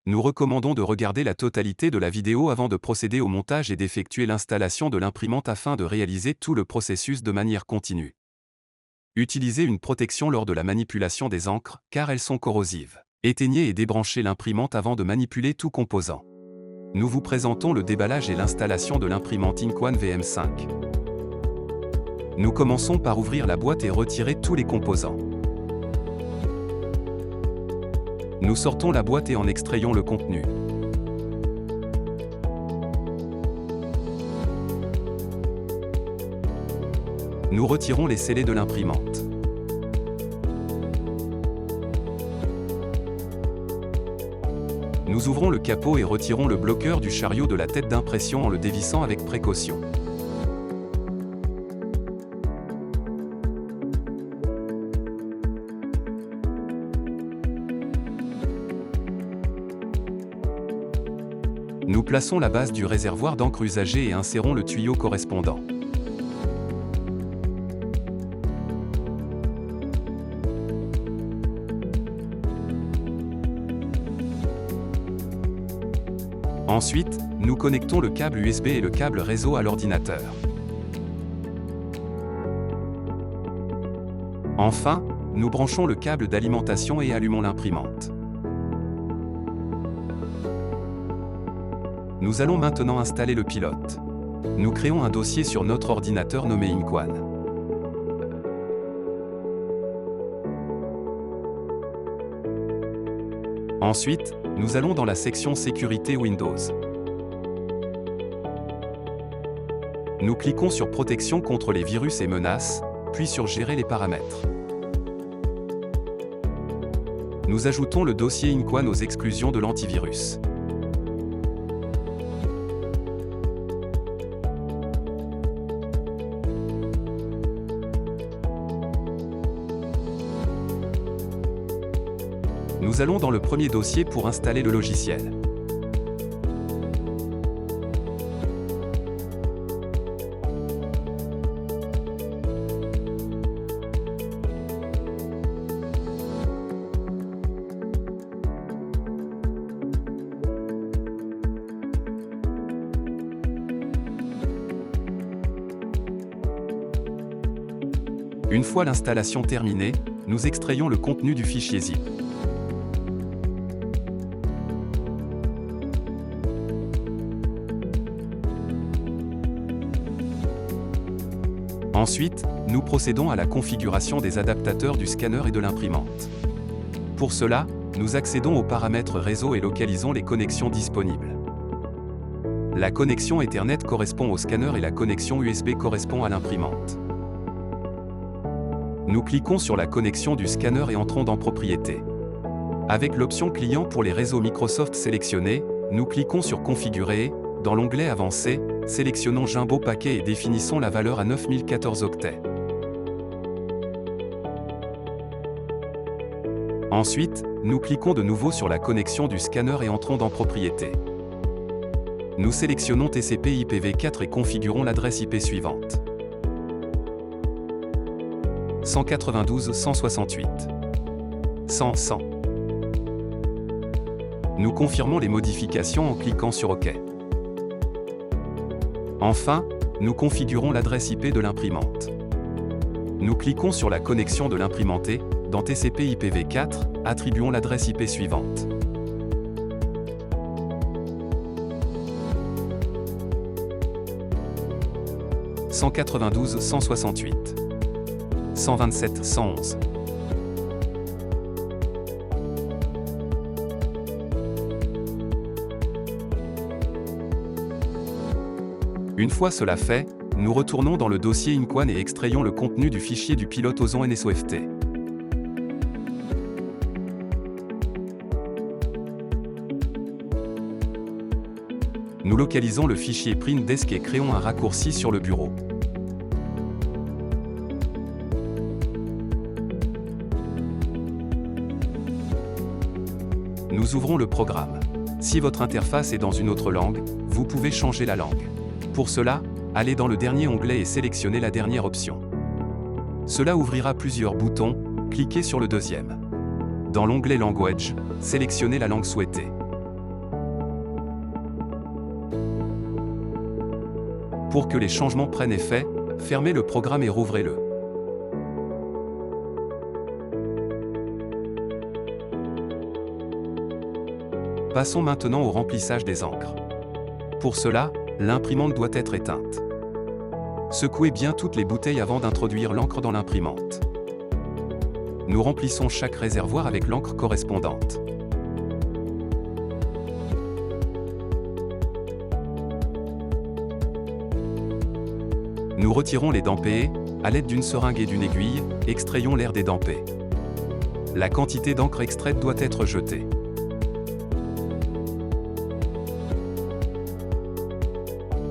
Nous recommandons de regarder la totalité de la vidéo avant de procéder au montage et d'effectuer l'installation de l'imprimante afin de réaliser tout le processus de manière continue. Utilisez une protection lors de la manipulation des encres, car elles sont corrosives. Éteignez et débranchez l'imprimante avant de manipuler tout composant. Nous vous présentons le déballage et l'installation de l'imprimante Ink One VM5. Nous commençons par ouvrir la boîte et retirer tous les composants. Nous sortons la boîte et en extrayons le contenu. Nous retirons les scellés de l'imprimante. Nous ouvrons le capot et retirons le bloqueur du chariot de la tête d'impression en le dévissant avec précaution. Nous plaçons la base du réservoir d'encre usagé et insérons le tuyau correspondant. Ensuite, nous connectons le câble USB et le câble réseau à l'ordinateur. Enfin, nous branchons le câble d'alimentation et allumons l'imprimante. Nous allons maintenant installer le pilote. Nous créons un dossier sur notre ordinateur nommé Ink One. Ensuite, nous allons dans la section Sécurité Windows. Nous cliquons sur Protection contre les virus et menaces, puis sur Gérer les paramètres. Nous ajoutons le dossier Ink One aux exclusions de l'antivirus. Nous allons dans le premier dossier pour installer le logiciel. Une fois l'installation terminée, nous extrayons le contenu du fichier zip. Ensuite, nous procédons à la configuration des adaptateurs du scanner et de l'imprimante. Pour cela, nous accédons aux paramètres réseau et localisons les connexions disponibles. La connexion Ethernet correspond au scanner et la connexion USB correspond à l'imprimante. Nous cliquons sur la connexion du scanner et entrons dans Propriétés. Avec l'option Client pour les réseaux Microsoft sélectionnés, nous cliquons sur Configurer. Dans l'onglet Avancé, sélectionnons Jumbo Paquet et définissons la valeur à 9014 octets. Ensuite, nous cliquons de nouveau sur la connexion du scanner et entrons dans Propriétés. Nous sélectionnons TCP IPv4 et configurons l'adresse IP suivante. 192.168. 100.100. Nous confirmons les modifications en cliquant sur OK. Enfin, nous configurons l'adresse IP de l'imprimante. Nous cliquons sur la connexion de l'imprimanté. Dans TCP IPv4, attribuons l'adresse IP suivante. « 192.168. 127.111. » Une fois cela fait, nous retournons dans le dossier Ink One et extrayons le contenu du fichier du pilote Ozon NSOFT. Nous localisons le fichier printdesk et créons un raccourci sur le bureau. Nous ouvrons le programme. Si votre interface est dans une autre langue, vous pouvez changer la langue. Pour cela, allez dans le dernier onglet et sélectionnez la dernière option. Cela ouvrira plusieurs boutons, cliquez sur le deuxième. Dans l'onglet Language, sélectionnez la langue souhaitée. Pour que les changements prennent effet, fermez le programme et rouvrez-le. Passons maintenant au remplissage des encres. Pour cela, l'imprimante doit être éteinte. Secouez bien toutes les bouteilles avant d'introduire l'encre dans l'imprimante. Nous remplissons chaque réservoir avec l'encre correspondante. Nous retirons les dents PE, à l'aide d'une seringue et d'une aiguille, extrayons l'air des dents PE. La quantité d'encre extraite doit être jetée.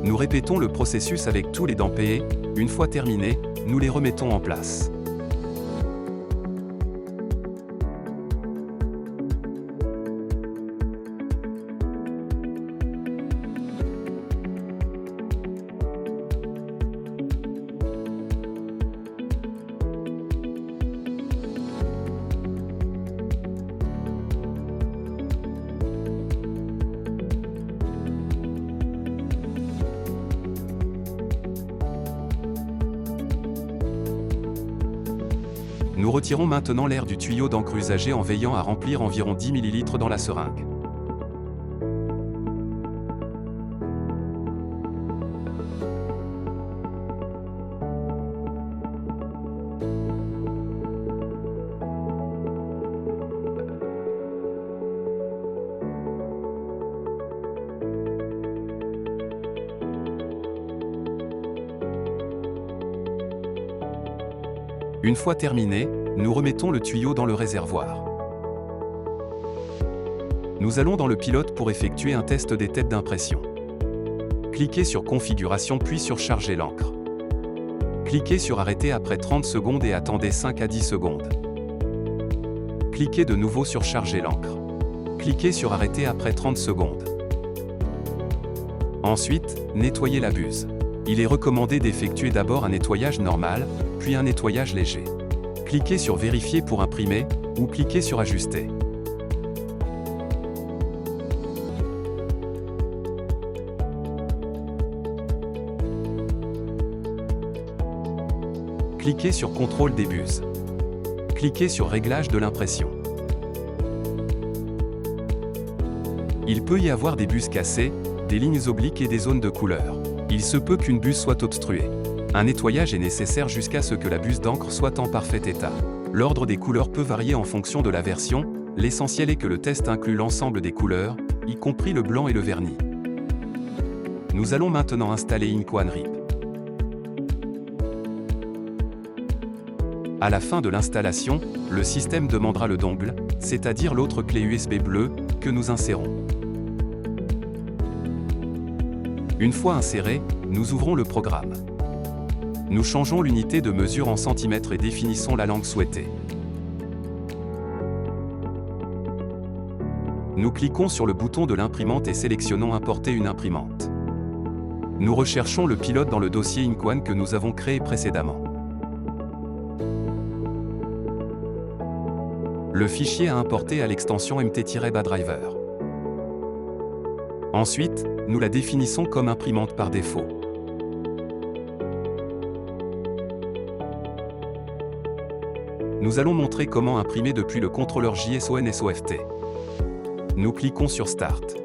Nous répétons le processus avec tous les dents PE, une fois terminé, nous les remettons en place. Nous retirons maintenant l'air du tuyau d'encre usagé en veillant à remplir environ 10 ml dans la seringue. Une fois terminé, nous remettons le tuyau dans le réservoir. Nous allons dans le pilote pour effectuer un test des têtes d'impression. Cliquez sur Configuration puis sur Charger l'encre. Cliquez sur Arrêter après 30 secondes et attendez 5 à 10 secondes. Cliquez de nouveau sur Charger l'encre. Cliquez sur Arrêter après 30 secondes. Ensuite, nettoyez la buse. Il est recommandé d'effectuer d'abord un nettoyage normal, puis un nettoyage léger. Cliquez sur Vérifier pour imprimer, ou cliquez sur Ajuster. Cliquez sur Contrôle des buses. Cliquez sur Réglage de l'impression. Il peut y avoir des buses cassées, des lignes obliques et des zones de couleur. Il se peut qu'une buse soit obstruée. Un nettoyage est nécessaire jusqu'à ce que la buse d'encre soit en parfait état. L'ordre des couleurs peut varier en fonction de la version, l'essentiel est que le test inclut l'ensemble des couleurs, y compris le blanc et le vernis. Nous allons maintenant installer Ink One RIP. À la fin de l'installation, le système demandera le dongle, c'est-à-dire l'autre clé USB bleue, que nous insérons. Une fois inséré, nous ouvrons le programme. Nous changeons l'unité de mesure en centimètres et définissons la langue souhaitée. Nous cliquons sur le bouton de l'imprimante et sélectionnons Importer une imprimante. Nous recherchons le pilote dans le dossier Ink One que nous avons créé précédemment. Le fichier à importer à l'extension mt-badriver. Ensuite, nous la définissons comme imprimante par défaut. Nous allons montrer comment imprimer depuis le contrôleur JSON-SOFT. Nous cliquons sur Start.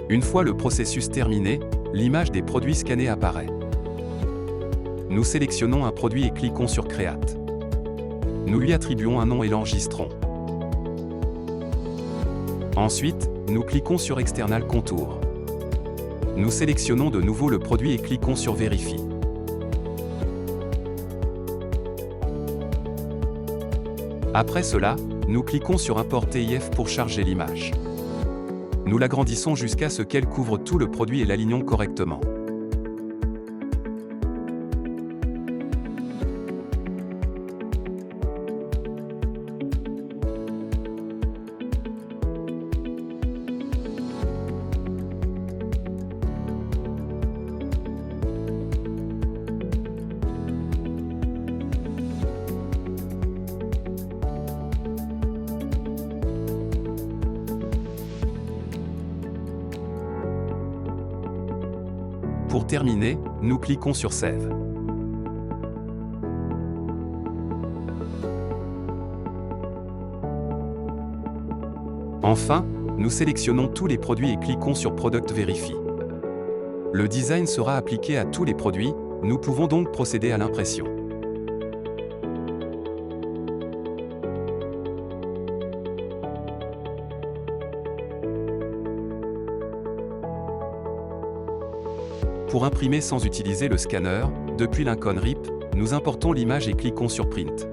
Une fois le processus terminé, l'image des produits scannés apparaît. Nous sélectionnons un produit et cliquons sur Create. Nous lui attribuons un nom et l'enregistrons. Ensuite, nous cliquons sur External Contour. Nous sélectionnons de nouveau le produit et cliquons sur Vérifie. Après cela, nous cliquons sur Importer IF pour charger l'image. Nous l'agrandissons jusqu'à ce qu'elle couvre tout le produit et l'alignons correctement. Pour terminer, nous cliquons sur Save. Enfin, nous sélectionnons tous les produits et cliquons sur Product Verify. Le design sera appliqué à tous les produits, nous pouvons donc procéder à l'impression. Pour imprimer sans utiliser le scanner, depuis l'icône RIP, nous importons l'image et cliquons sur Print.